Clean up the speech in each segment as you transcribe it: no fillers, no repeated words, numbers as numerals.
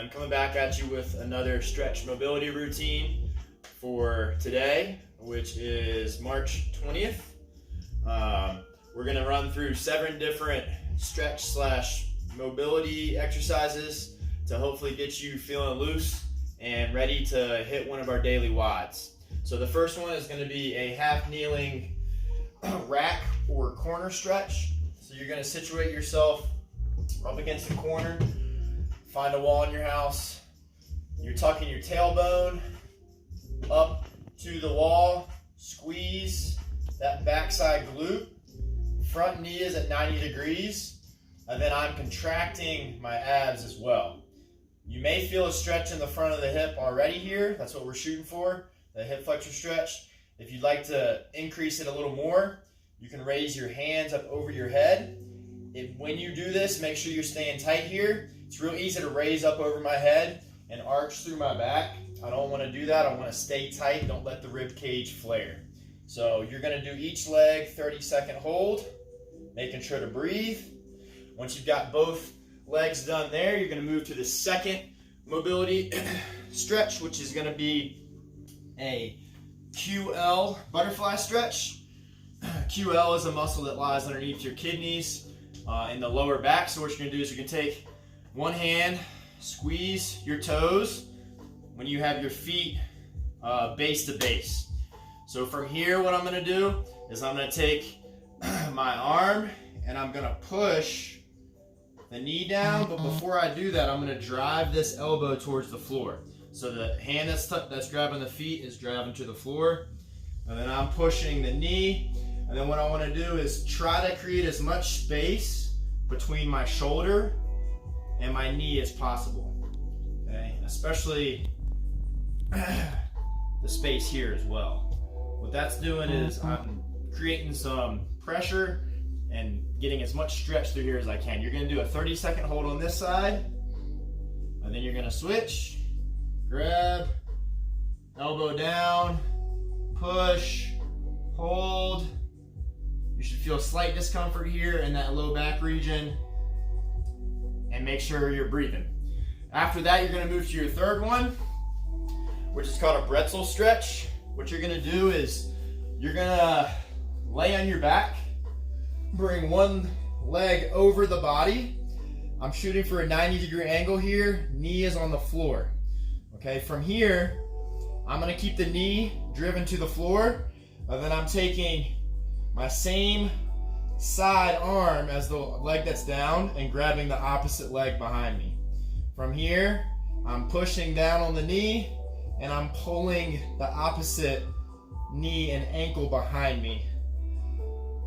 I'm coming back at you with another stretch mobility routine for today, which is March 20th. We're going to run through 7 different stretch / mobility exercises to hopefully get you feeling loose and ready to hit one of our daily WODs. So the first one is going to be a half kneeling rack or corner stretch. So you're going to situate yourself up against the corner, find a wall in your house. You're tucking your tailbone up to the wall, squeeze that backside glute. Front knee is at 90 degrees, and then I'm contracting my abs as well. You may feel a stretch in the front of the hip already here. That's what we're shooting for, the hip flexor stretch. If you'd like to increase it a little more, you can raise your hands up over your head. When you do this, make sure you're staying tight here. It's real easy to raise up over my head and arch through my back. I don't want to do that. I want to stay tight. Don't let the rib cage flare. So you're going to do each leg 30-second hold, making sure to breathe. Once you've got both legs done there, you're going to move to the second mobility stretch, which is going to be a QL butterfly stretch. QL is a muscle that lies underneath your kidneys in the lower back. So what you're going to do is you're going to take one hand, squeeze your toes when you have your feet base to base. So from here, what I'm going to do is I'm going to take my arm and I'm going to push the knee down, but before I do that, I'm going to drive this elbow towards the floor. So the hand that's grabbing the feet is driving to the floor, and then I'm pushing the knee, and then what I want to do is try to create as much space between my shoulder and my knee as possible. Okay, especially the space here as well. What that's doing is I'm creating some pressure and getting as much stretch through here as I can. You're going to do a 30-second hold on this side, and then you're going to switch, grab, elbow down, push, hold. You should feel slight discomfort here in that low back region, and make sure you're breathing. After that, you're going to move to your third one, which is called a Bretzel Stretch. What you're going to do is you're going to lay on your back, bring one leg over the body. I'm shooting for a 90-degree angle here. Knee is on the floor. Okay, from here, I'm going to keep the knee driven to the floor, and then I'm taking my same side arm as the leg that's down and grabbing the opposite leg behind me. From here, I'm pushing down on the knee and I'm pulling the opposite knee and ankle behind me.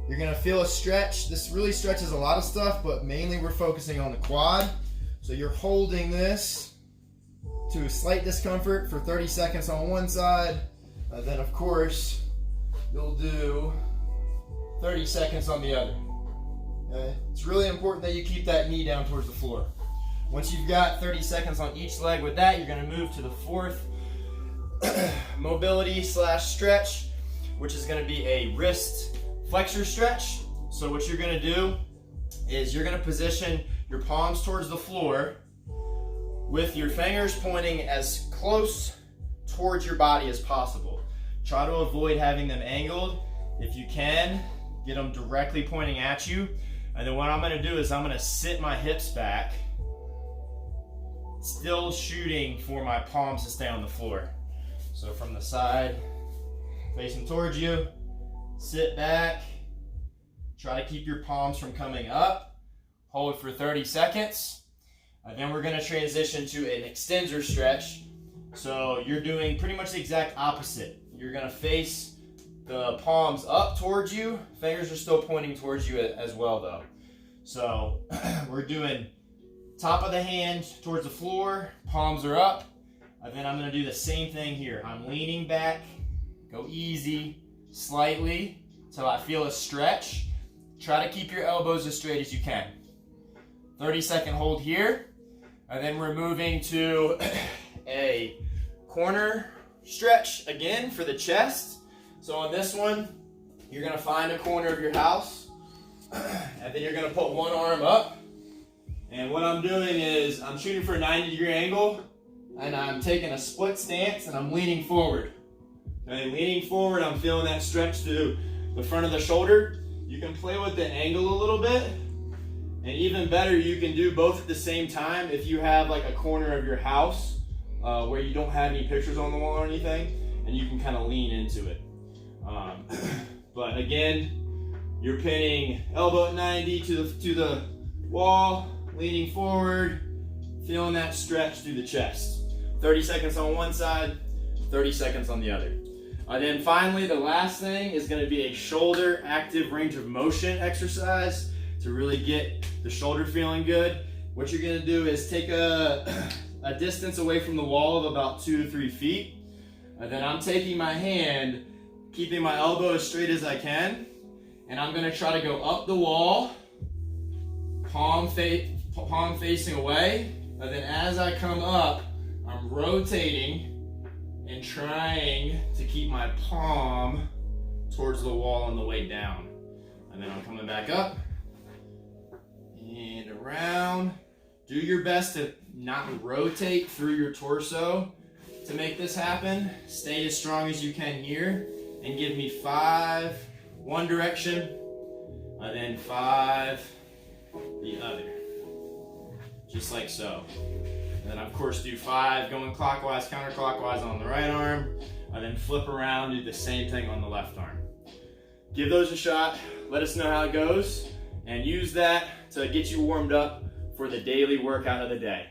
You're going to feel a stretch. This really stretches a lot of stuff, but mainly we're focusing on the quad. So you're holding this to a slight discomfort for 30 seconds on one side, and then of course you'll do 30 seconds on the other. Okay? It's really important that you keep that knee down towards the floor. Once you've got 30 seconds on each leg with that, you're going to move to the fourth mobility / stretch, which is going to be a wrist flexor stretch. So what you're going to do is you're going to position your palms towards the floor with your fingers pointing as close towards your body as possible. Try to avoid having them angled. If you can, get them directly pointing at you. And then what I'm going to do is I'm going to sit my hips back, still shooting for my palms to stay on the floor. So from the side, facing towards you, sit back, try to keep your palms from coming up, hold for 30 seconds, and then we're going to transition to an extensor stretch. So you're doing pretty much the exact opposite. You're going to face the palms up towards you, fingers are still pointing towards you as well though. So we're doing top of the hand towards the floor, palms are up, and then I'm going to do the same thing here. I'm leaning back, go easy, slightly, till I feel a stretch. Try to keep your elbows as straight as you can. 30-second hold here, and then we're moving to a corner stretch again for the chest. So on this one, you're going to find a corner of your house, and then you're going to put one arm up, And what I'm doing is I'm shooting for a 90-degree angle, and I'm taking a split stance, and I'm leaning forward. Okay, leaning forward, I'm feeling that stretch through the front of the shoulder. You can play with the angle a little bit, and even better, you can do both at the same time if you have like a corner of your house where you don't have any pictures on the wall or anything, and you can kind of lean into it. But again, you're pinning elbow at 90 to the wall, leaning forward, feeling that stretch through the chest. 30 seconds on one side, 30 seconds on the other. Then finally, the last thing is going to be a shoulder active range of motion exercise to really get the shoulder feeling good. What you're going to do is take a distance away from the wall of about 2 to 3 feet. And then I'm taking my hand, keeping my elbow as straight as I can, and I'm going to try to go up the wall, palm facing away. And then as I come up, I'm rotating and trying to keep my palm towards the wall on the way down. And then I'm coming back up and around. Do your best to not rotate through your torso to make this happen. Stay as strong as you can here, and give me 5 one direction, and then 5 the other. Just like so. And then of course do 5 going clockwise, counterclockwise on the right arm, and then flip around, do the same thing on the left arm. Give those a shot, let us know how it goes, and use that to get you warmed up for the daily workout of the day.